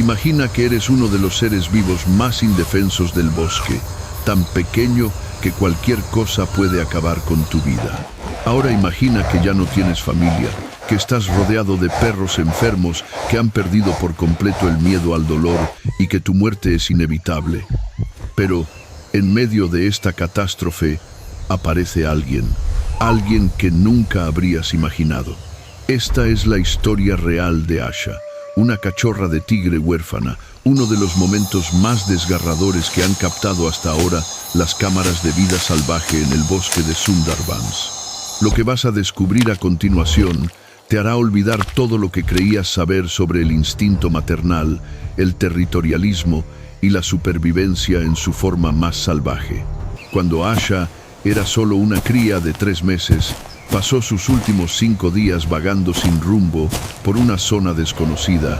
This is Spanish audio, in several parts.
Imagina que eres uno de los seres vivos más indefensos del bosque, tan pequeño que cualquier cosa puede acabar con tu vida. Ahora imagina que ya no tienes familia, que estás rodeado de perros enfermos que han perdido por completo el miedo al dolor y que tu muerte es inevitable. Pero, en medio de esta catástrofe, aparece alguien que nunca habrías imaginado. Esta es la historia real de Asha, una cachorra de tigre huérfana, uno de los momentos más desgarradores que han captado hasta ahora las cámaras de vida salvaje en el bosque de Sundarbans. Lo que vas a descubrir a continuación te hará olvidar todo lo que creías saber sobre el instinto maternal, el territorialismo y la supervivencia en su forma más salvaje. Cuando Asha era solo una cría de 3 meses, pasó sus últimos 5 días vagando sin rumbo por una zona desconocida,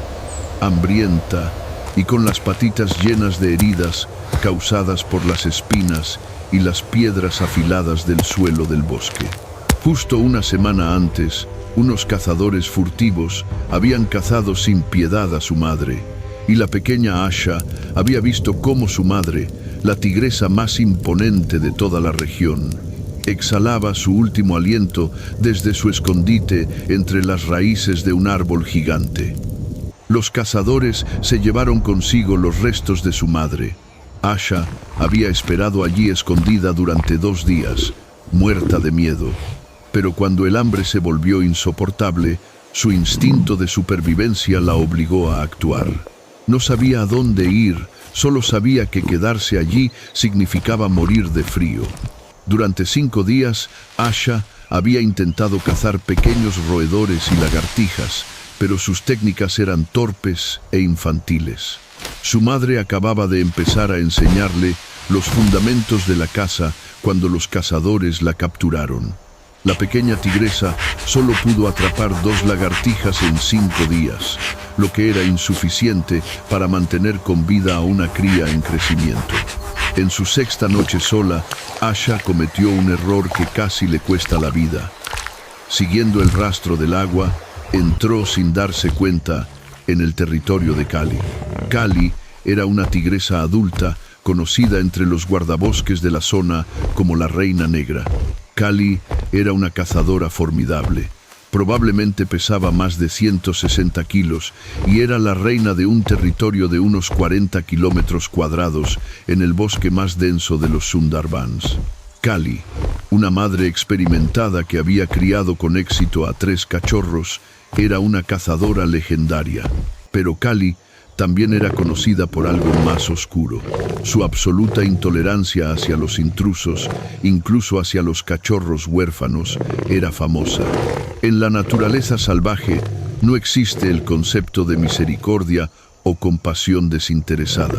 hambrienta y con las patitas llenas de heridas causadas por las espinas y las piedras afiladas del suelo del bosque. Justo una semana antes, unos cazadores furtivos habían cazado sin piedad a su madre, y la pequeña Asha había visto cómo su madre, la tigresa más imponente de toda la región, exhalaba su último aliento desde su escondite entre las raíces de un árbol gigante. Los cazadores se llevaron consigo los restos de su madre. Asha había esperado allí escondida durante 2 días, muerta de miedo. Pero cuando el hambre se volvió insoportable, su instinto de supervivencia la obligó a actuar. No sabía a dónde ir, solo sabía que quedarse allí significaba morir de frío. Durante 5 días, Asha había intentado cazar pequeños roedores y lagartijas, pero sus técnicas eran torpes e infantiles. Su madre acababa de empezar a enseñarle los fundamentos de la caza cuando los cazadores la capturaron. La pequeña tigresa solo pudo atrapar 2 lagartijas en 5 días, lo que era insuficiente para mantener con vida a una cría en crecimiento. En su 6ª noche sola, Asha cometió un error que casi le cuesta la vida. Siguiendo el rastro del agua, entró sin darse cuenta en el territorio de Kali. Kali era una tigresa adulta conocida entre los guardabosques de la zona como la Reina Negra. Kali era una cazadora formidable. Probablemente pesaba más de 160 kilos y era la reina de un territorio de unos 40 kilómetros cuadrados en el bosque más denso de los Sundarbans. Kali, una madre experimentada que había criado con éxito a 3 cachorros, era una cazadora legendaria. Pero Kali también era conocida por algo más oscuro. Su absoluta intolerancia hacia los intrusos, incluso hacia los cachorros huérfanos, era famosa. En la naturaleza salvaje no existe el concepto de misericordia o compasión desinteresada.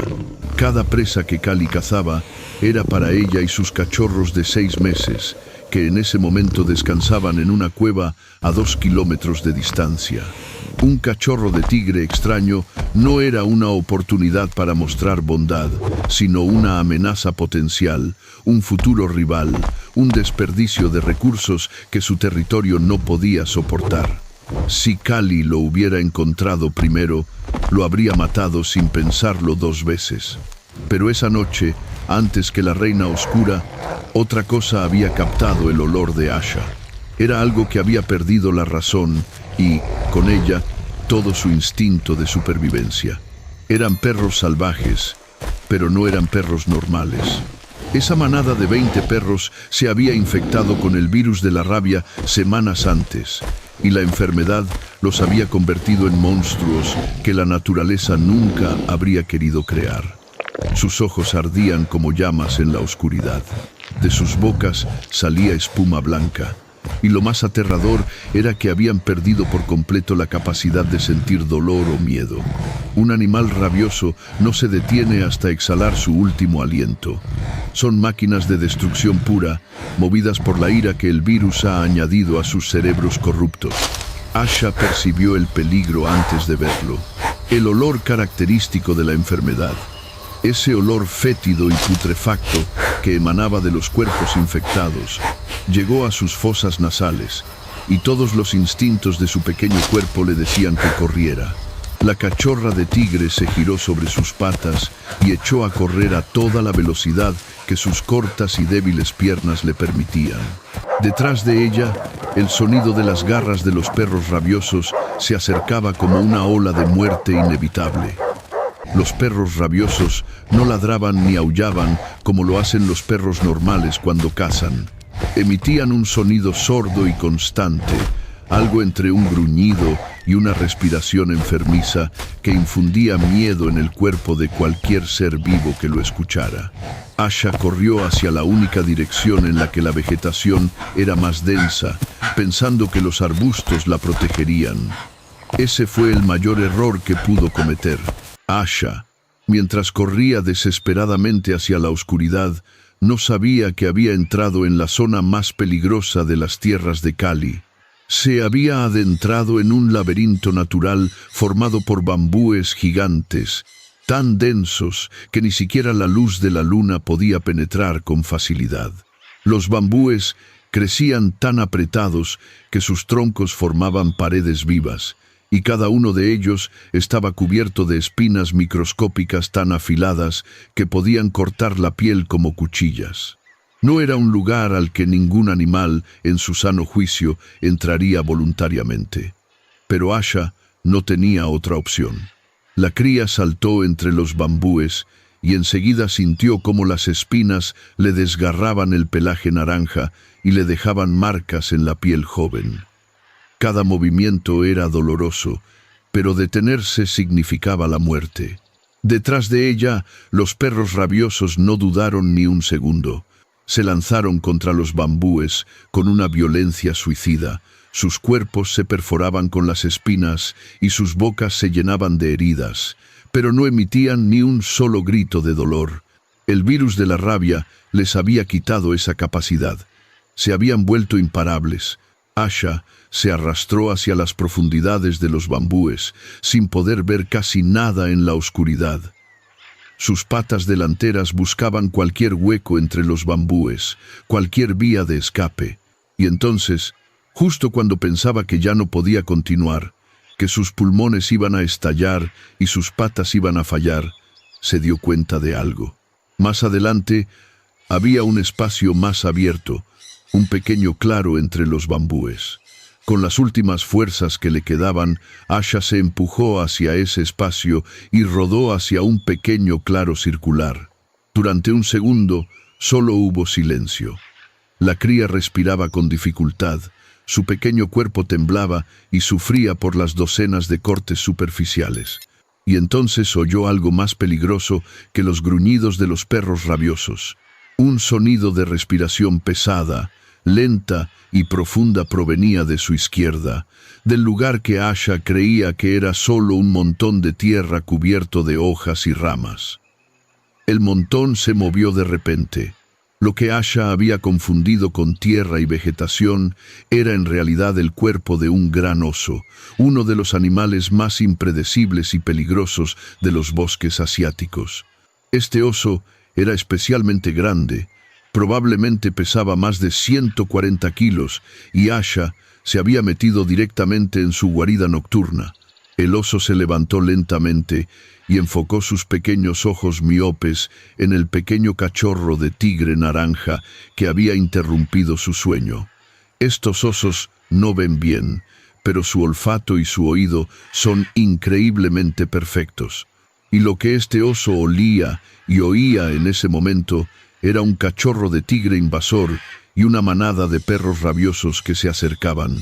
Cada presa que Kali cazaba era para ella y sus cachorros de 6 meses, que en ese momento descansaban en una cueva a 2 kilómetros de distancia. Un cachorro de tigre extraño no era una oportunidad para mostrar bondad, sino una amenaza potencial, un futuro rival, un desperdicio de recursos que su territorio no podía soportar. Si Kali lo hubiera encontrado primero, lo habría matado sin pensarlo 2 veces. Pero esa noche, antes que la Reina Oscura, otra cosa había captado el olor de Asha. Era algo que había perdido la razón y, con ella, todo su instinto de supervivencia. Eran perros salvajes, pero no eran perros normales. Esa manada de 20 perros se había infectado con el virus de la rabia semanas antes, y la enfermedad los había convertido en monstruos que la naturaleza nunca habría querido crear. Sus ojos ardían como llamas en la oscuridad. De sus bocas salía espuma blanca. Y lo más aterrador era que habían perdido por completo la capacidad de sentir dolor o miedo. Un animal rabioso no se detiene hasta exhalar su último aliento. Son máquinas de destrucción pura, movidas por la ira que el virus ha añadido a sus cerebros corruptos. Asha percibió el peligro antes de verlo. El olor característico de la enfermedad. Ese olor fétido y putrefacto que emanaba de los cuerpos infectados llegó a sus fosas nasales y todos los instintos de su pequeño cuerpo le decían que corriera. La cachorra de tigre se giró sobre sus patas y echó a correr a toda la velocidad que sus cortas y débiles piernas le permitían. Detrás de ella, el sonido de las garras de los perros rabiosos se acercaba como una ola de muerte inevitable. Los perros rabiosos no ladraban ni aullaban como lo hacen los perros normales cuando cazan. Emitían un sonido sordo y constante, algo entre un gruñido y una respiración enfermiza que infundía miedo en el cuerpo de cualquier ser vivo que lo escuchara. Asha corrió hacia la única dirección en la que la vegetación era más densa, pensando que los arbustos la protegerían. Ese fue el mayor error que pudo cometer. Asha, mientras corría desesperadamente hacia la oscuridad, no sabía que había entrado en la zona más peligrosa de las tierras de Kali. Se había adentrado en un laberinto natural formado por bambúes gigantes, tan densos que ni siquiera la luz de la luna podía penetrar con facilidad. Los bambúes crecían tan apretados que sus troncos formaban paredes vivas, y cada uno de ellos estaba cubierto de espinas microscópicas tan afiladas que podían cortar la piel como cuchillas. No era un lugar al que ningún animal, en su sano juicio, entraría voluntariamente. Pero Asha no tenía otra opción. La cría saltó entre los bambúes y enseguida sintió cómo las espinas le desgarraban el pelaje naranja y le dejaban marcas en la piel joven. Cada movimiento era doloroso, pero detenerse significaba la muerte. Detrás de ella, los perros rabiosos no dudaron ni un segundo. Se lanzaron contra los bambúes con una violencia suicida. Sus cuerpos se perforaban con las espinas y sus bocas se llenaban de heridas, pero no emitían ni un solo grito de dolor. El virus de la rabia les había quitado esa capacidad. Se habían vuelto imparables. Asha se arrastró hacia las profundidades de los bambúes, sin poder ver casi nada en la oscuridad. Sus patas delanteras buscaban cualquier hueco entre los bambúes, cualquier vía de escape. Y entonces, justo cuando pensaba que ya no podía continuar, que sus pulmones iban a estallar y sus patas iban a fallar, se dio cuenta de algo. Más adelante, había un espacio más abierto, un pequeño claro entre los bambúes. Con las últimas fuerzas que le quedaban, Asha se empujó hacia ese espacio y rodó hacia un pequeño claro circular. Durante un segundo, solo hubo silencio. La cría respiraba con dificultad, su pequeño cuerpo temblaba y sufría por las docenas de cortes superficiales. Y entonces oyó algo más peligroso que los gruñidos de los perros rabiosos. Un sonido de respiración pesada, lenta y profunda provenía de su izquierda, del lugar que Asha creía que era solo un montón de tierra cubierto de hojas y ramas. El montón se movió de repente. Lo que Asha había confundido con tierra y vegetación era en realidad el cuerpo de un gran oso, uno de los animales más impredecibles y peligrosos de los bosques asiáticos. Este oso era especialmente grande. Probablemente pesaba más de 140 kilos y Asha se había metido directamente en su guarida nocturna. El oso se levantó lentamente y enfocó sus pequeños ojos miopes en el pequeño cachorro de tigre naranja que había interrumpido su sueño. Estos osos no ven bien, pero su olfato y su oído son increíblemente perfectos. Y lo que este oso olía y oía en ese momento era un cachorro de tigre invasor y una manada de perros rabiosos que se acercaban.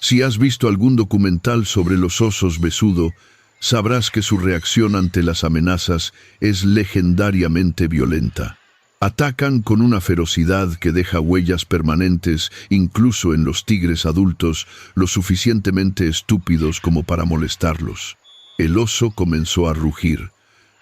Si has visto algún documental sobre los osos besudo, sabrás que su reacción ante las amenazas es legendariamente violenta. Atacan con una ferocidad que deja huellas permanentes incluso en los tigres adultos lo suficientemente estúpidos como para molestarlos. El oso comenzó a rugir.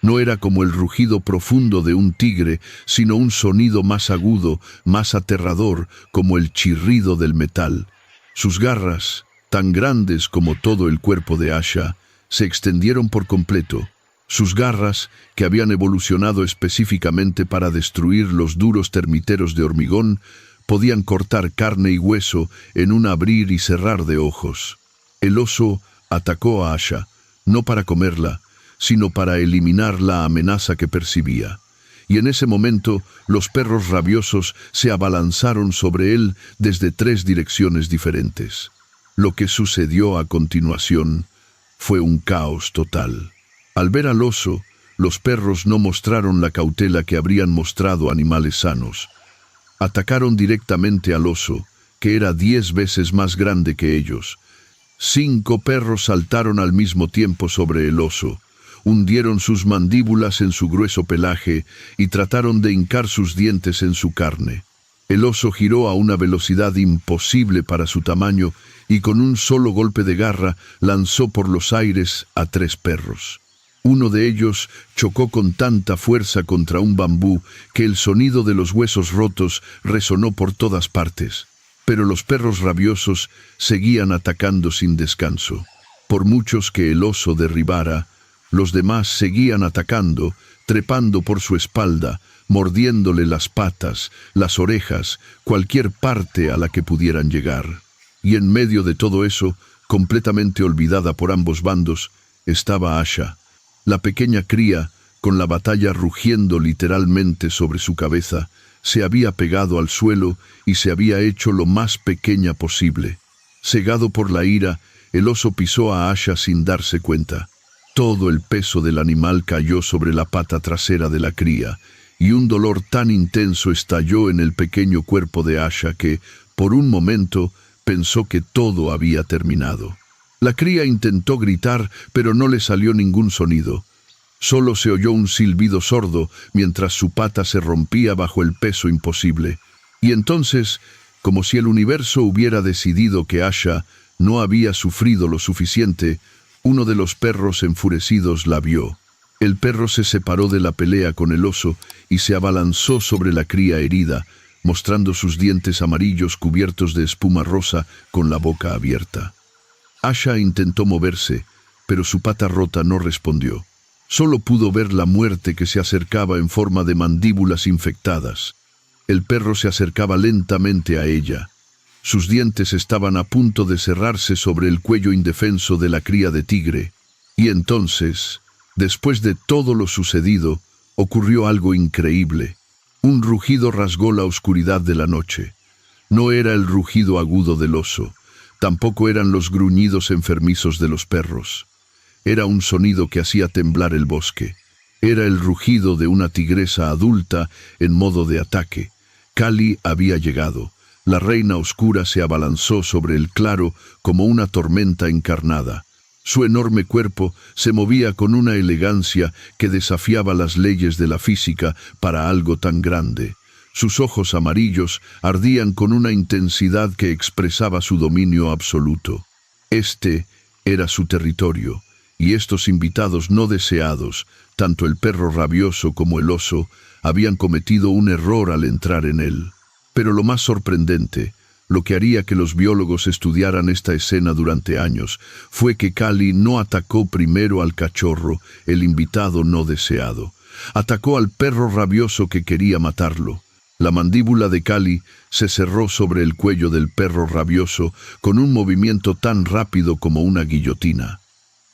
No era como el rugido profundo de un tigre, sino un sonido más agudo, más aterrador, como el chirrido del metal. Sus garras, tan grandes como todo el cuerpo de Asha, se extendieron por completo. Sus garras, que habían evolucionado específicamente para destruir los duros termiteros de hormigón, podían cortar carne y hueso en un abrir y cerrar de ojos. El oso atacó a Asha. no para comerla, sino para eliminar la amenaza que percibía. Y en ese momento los perros rabiosos se abalanzaron sobre él desde 3 direcciones diferentes. Lo que sucedió a continuación fue un caos total. Al ver al oso, los perros no mostraron la cautela que habrían mostrado animales sanos. Atacaron directamente al oso, que era 10 veces más grande que ellos. 5 perros saltaron al mismo tiempo sobre el oso, hundieron sus mandíbulas en su grueso pelaje y trataron de hincar sus dientes en su carne. El oso giró a una velocidad imposible para su tamaño y con un solo golpe de garra lanzó por los aires a 3 perros. Uno de ellos chocó con tanta fuerza contra un bambú que el sonido de los huesos rotos resonó por todas partes. Pero los perros rabiosos seguían atacando sin descanso. Por muchos que el oso derribara, los demás seguían atacando, trepando por su espalda, mordiéndole las patas, las orejas, cualquier parte a la que pudieran llegar. Y en medio de todo eso, completamente olvidada por ambos bandos, estaba Asha. La pequeña cría, con la batalla rugiendo literalmente sobre su cabeza, se había pegado al suelo y se había hecho lo más pequeña posible. Cegado por la ira, el oso pisó a Asha sin darse cuenta. Todo el peso del animal cayó sobre la pata trasera de la cría, y un dolor tan intenso estalló en el pequeño cuerpo de Asha que, por un momento, pensó que todo había terminado. La cría intentó gritar, pero no le salió ningún sonido. Solo se oyó un silbido sordo mientras su pata se rompía bajo el peso imposible. Y entonces, como si el universo hubiera decidido que Asha no había sufrido lo suficiente, uno de los perros enfurecidos la vio. El perro se separó de la pelea con el oso y se abalanzó sobre la cría herida, mostrando sus dientes amarillos cubiertos de espuma rosa con la boca abierta. Asha intentó moverse, pero su pata rota no respondió. Solo pudo ver la muerte que se acercaba en forma de mandíbulas infectadas. El perro se acercaba lentamente a ella. Sus dientes estaban a punto de cerrarse sobre el cuello indefenso de la cría de tigre. Y entonces, después de todo lo sucedido, ocurrió algo increíble. Un rugido rasgó la oscuridad de la noche. No era el rugido agudo del oso. Tampoco eran los gruñidos enfermizos de los perros. Era un sonido que hacía temblar el bosque. Era el rugido de una tigresa adulta en modo de ataque. Kali había llegado. La reina oscura se abalanzó sobre el claro como una tormenta encarnada. Su enorme cuerpo se movía con una elegancia que desafiaba las leyes de la física para algo tan grande. Sus ojos amarillos ardían con una intensidad que expresaba su dominio absoluto. Este era su territorio, y estos invitados no deseados, tanto el perro rabioso como el oso, habían cometido un error al entrar en él. Pero lo más sorprendente, lo que haría que los biólogos estudiaran esta escena durante años, fue que Kali no atacó primero al cachorro, el invitado no deseado. Atacó al perro rabioso que quería matarlo. La mandíbula de Kali se cerró sobre el cuello del perro rabioso con un movimiento tan rápido como una guillotina.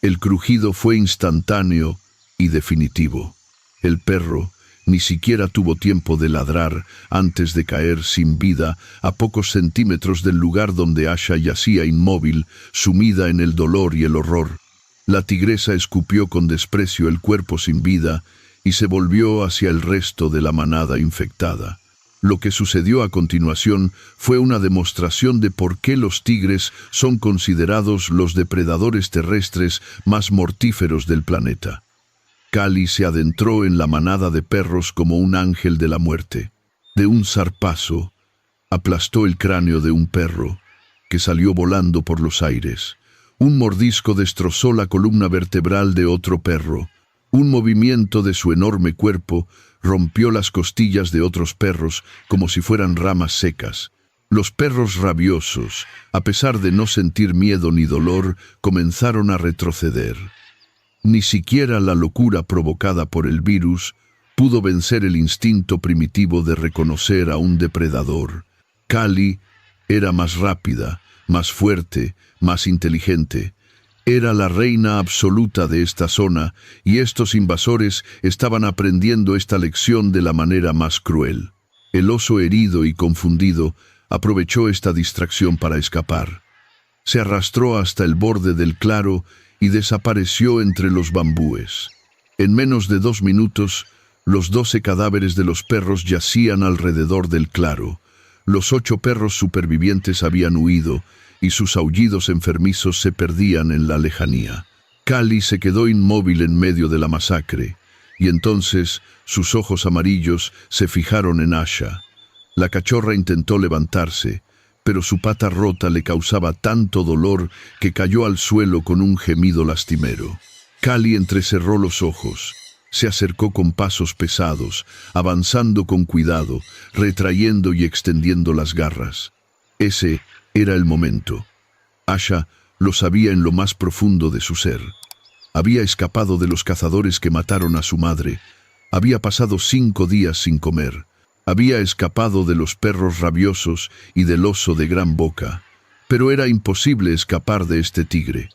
El crujido fue instantáneo y definitivo. El perro ni siquiera tuvo tiempo de ladrar antes de caer sin vida a pocos centímetros del lugar donde Asha yacía inmóvil, sumida en el dolor y el horror. La tigresa escupió con desprecio el cuerpo sin vida y se volvió hacia el resto de la manada infectada. Lo que sucedió a continuación fue una demostración de por qué los tigres son considerados los depredadores terrestres más mortíferos del planeta. Kali se adentró en la manada de perros como un ángel de la muerte. De un zarpazo, aplastó el cráneo de un perro, que salió volando por los aires. Un mordisco destrozó la columna vertebral de otro perro. Un movimiento de su enorme cuerpo rompió las costillas de otros perros como si fueran ramas secas. Los perros rabiosos, a pesar de no sentir miedo ni dolor, comenzaron a retroceder. Ni siquiera la locura provocada por el virus pudo vencer el instinto primitivo de reconocer a un depredador. Kali era más rápida, más fuerte, más inteligente, Era la reina absoluta de esta zona, y estos invasores estaban aprendiendo esta lección de la manera más cruel. El oso, herido y confundido, aprovechó esta distracción para escapar. Se arrastró hasta el borde del claro y desapareció entre los bambúes. En menos de 2 minutos, los 12 cadáveres de los perros yacían alrededor del claro. Los 8 perros supervivientes habían huido, y sus aullidos enfermizos se perdían en la lejanía. Kali se quedó inmóvil en medio de la masacre, y entonces sus ojos amarillos se fijaron en Asha. La cachorra intentó levantarse, pero su pata rota le causaba tanto dolor que cayó al suelo con un gemido lastimero. Kali entrecerró los ojos. Se acercó con pasos pesados, avanzando con cuidado, retrayendo y extendiendo las garras. Ese era el momento. Asha lo sabía en lo más profundo de su ser. Había escapado de los cazadores que mataron a su madre. Había pasado 5 días sin comer. Había escapado de los perros rabiosos y del oso de gran boca. Pero era imposible escapar de este tigre.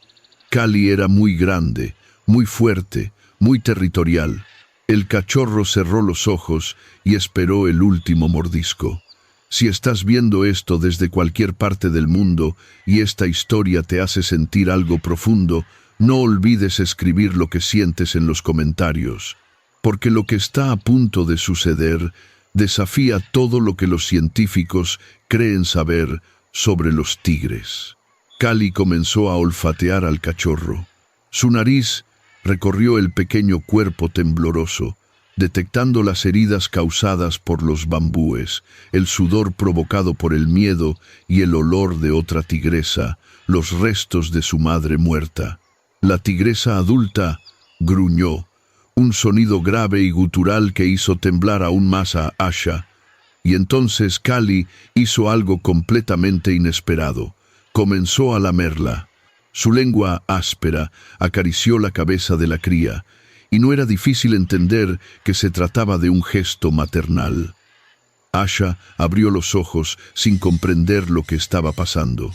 Kali era muy grande, muy fuerte, muy territorial. El cachorro cerró los ojos y esperó el último mordisco. Si estás viendo esto desde cualquier parte del mundo y esta historia te hace sentir algo profundo, no olvides escribir lo que sientes en los comentarios, porque lo que está a punto de suceder desafía todo lo que los científicos creen saber sobre los tigres. Kali comenzó a olfatear al cachorro. Su nariz recorrió el pequeño cuerpo tembloroso, detectando las heridas causadas por los bambúes, el sudor provocado por el miedo y el olor de otra tigresa, los restos de su madre muerta. La tigresa adulta gruñó, un sonido grave y gutural que hizo temblar aún más a Asha. Y entonces Kali hizo algo completamente inesperado. Comenzó a lamerla. Su lengua áspera acarició la cabeza de la cría, y no era difícil entender que se trataba de un gesto maternal. Asha abrió los ojos sin comprender lo que estaba pasando.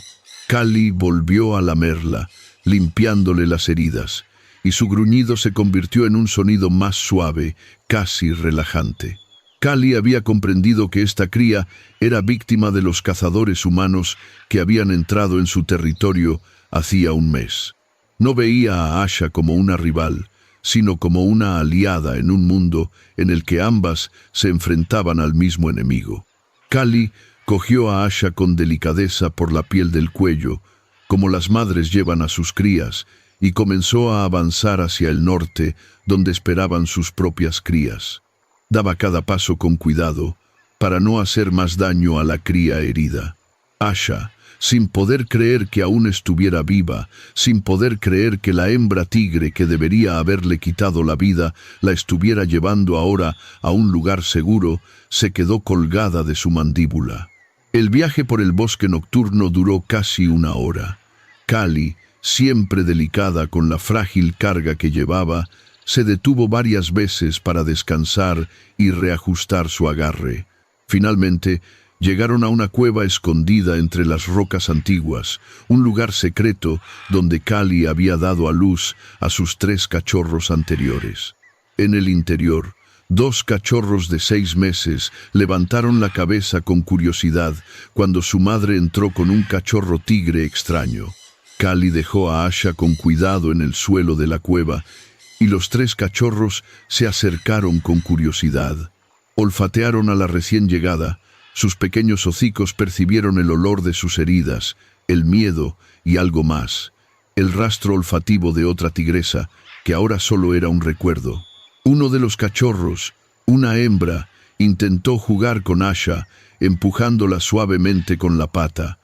Kali volvió a lamerla, limpiándole las heridas, y su gruñido se convirtió en un sonido más suave, casi relajante. Kali había comprendido que esta cría era víctima de los cazadores humanos que habían entrado en su territorio hacía un mes. No veía a Asha como una rival, sino como una aliada en un mundo en el que ambas se enfrentaban al mismo enemigo. Kali cogió a Asha con delicadeza por la piel del cuello, como las madres llevan a sus crías, y comenzó a avanzar hacia el norte, donde esperaban sus propias crías. Daba cada paso con cuidado, para no hacer más daño a la cría herida. Asha, sin poder creer que aún estuviera viva, sin poder creer que la hembra tigre que debería haberle quitado la vida la estuviera llevando ahora a un lugar seguro, se quedó colgada de su mandíbula. El viaje por el bosque nocturno duró casi 1 hora. Kali, siempre delicada con la frágil carga que llevaba, se detuvo varias veces para descansar y reajustar su agarre. Finalmente, llegaron a una cueva escondida entre las rocas antiguas, un lugar secreto donde Kali había dado a luz a sus 3 cachorros anteriores. En el interior, 2 cachorros de 6 meses levantaron la cabeza con curiosidad cuando su madre entró con un cachorro tigre extraño. Kali dejó a Asha con cuidado en el suelo de la cueva y los 3 cachorros se acercaron con curiosidad. Olfatearon a la recién llegada. Sus pequeños hocicos percibieron el olor de sus heridas, el miedo y algo más, el rastro olfativo de otra tigresa, que ahora solo era un recuerdo. Uno de los cachorros, una hembra, intentó jugar con Asha, empujándola suavemente con la pata,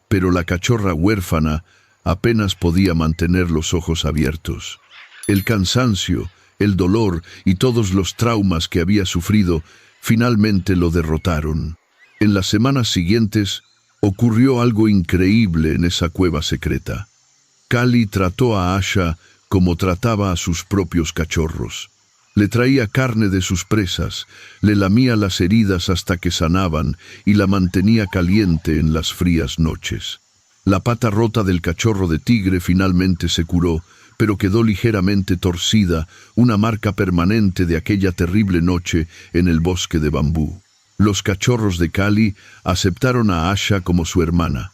pero la cachorra huérfana apenas podía mantener los ojos abiertos. El cansancio, el dolor y todos los traumas que había sufrido finalmente lo derrotaron. En las semanas siguientes ocurrió algo increíble en esa cueva secreta. Kali trató a Asha como trataba a sus propios cachorros. Le traía carne de sus presas, le lamía las heridas hasta que sanaban y la mantenía caliente en las frías noches. La pata rota del cachorro de tigre finalmente se curó, pero quedó ligeramente torcida, una marca permanente de aquella terrible noche en el bosque de bambú. Los cachorros de Kali aceptaron a Asha como su hermana.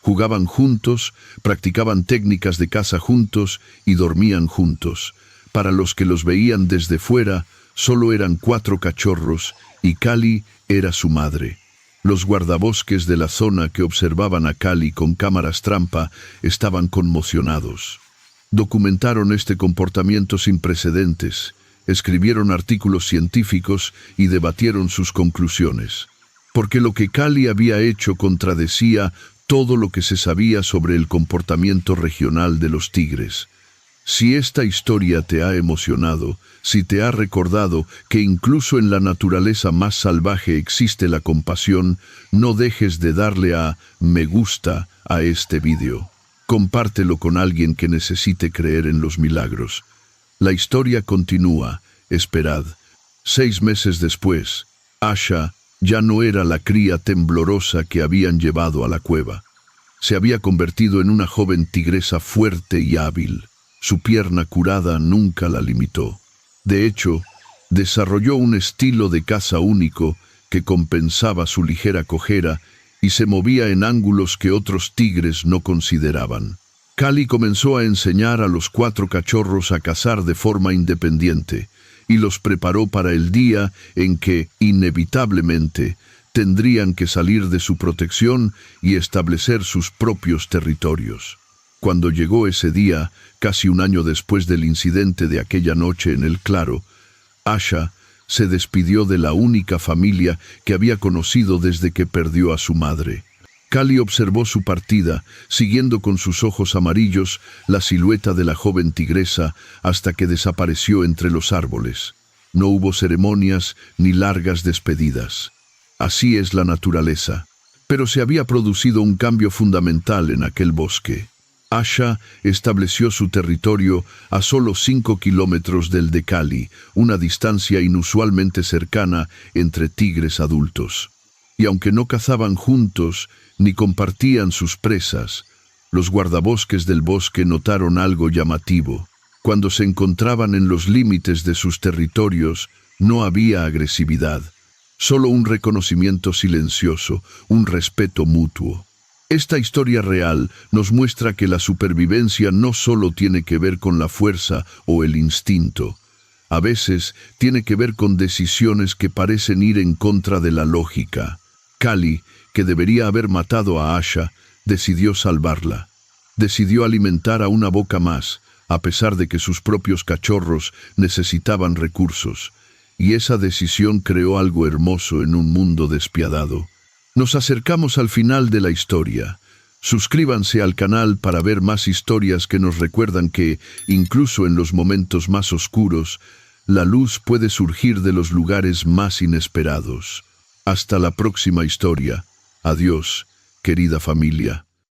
Jugaban juntos, practicaban técnicas de caza juntos y dormían juntos. Para los que los veían desde fuera, solo eran 4 cachorros y Kali era su madre. Los guardabosques de la zona que observaban a Kali con cámaras trampa estaban conmocionados. Documentaron este comportamiento sin precedentes, escribieron artículos científicos y debatieron sus conclusiones. Porque lo que Kali había hecho contradecía todo lo que se sabía sobre el comportamiento regional de los tigres. Si esta historia te ha emocionado, si te ha recordado que incluso en la naturaleza más salvaje existe la compasión, no dejes de darle a me gusta a este vídeo. Compártelo con alguien que necesite creer en los milagros. La historia continúa, esperad. 6 meses después, Asha ya no era la cría temblorosa que habían llevado a la cueva. Se había convertido en una joven tigresa fuerte y hábil. Su pierna curada nunca la limitó. De hecho, desarrolló un estilo de caza único que compensaba su ligera cojera y se movía en ángulos que otros tigres no consideraban. Kali comenzó a enseñar a los 4 cachorros a cazar de forma independiente y los preparó para el día en que, inevitablemente, tendrían que salir de su protección y establecer sus propios territorios. Cuando llegó ese día, casi un año después del incidente de aquella noche en el claro, Asha se despidió de la única familia que había conocido desde que perdió a su madre. Kali observó su partida, siguiendo con sus ojos amarillos la silueta de la joven tigresa hasta que desapareció entre los árboles. No hubo ceremonias ni largas despedidas. Así es la naturaleza. Pero se había producido un cambio fundamental en aquel bosque. Asha estableció su territorio a solo 5 kilómetros del de Kali, una distancia inusualmente cercana entre tigres adultos. Y aunque no cazaban juntos ni compartían sus presas, los guardabosques del bosque notaron algo llamativo. Cuando se encontraban en los límites de sus territorios, no había agresividad, solo un reconocimiento silencioso, un respeto mutuo. Esta historia real nos muestra que la supervivencia no solo tiene que ver con la fuerza o el instinto. A veces tiene que ver con decisiones que parecen ir en contra de la lógica. Kali, que debería haber matado a Asha, decidió salvarla. Decidió alimentar a una boca más, a pesar de que sus propios cachorros necesitaban recursos. Y esa decisión creó algo hermoso en un mundo despiadado. Nos acercamos al final de la historia. Suscríbanse al canal para ver más historias que nos recuerdan que, incluso en los momentos más oscuros, la luz puede surgir de los lugares más inesperados. Hasta la próxima historia. Adiós, querida familia.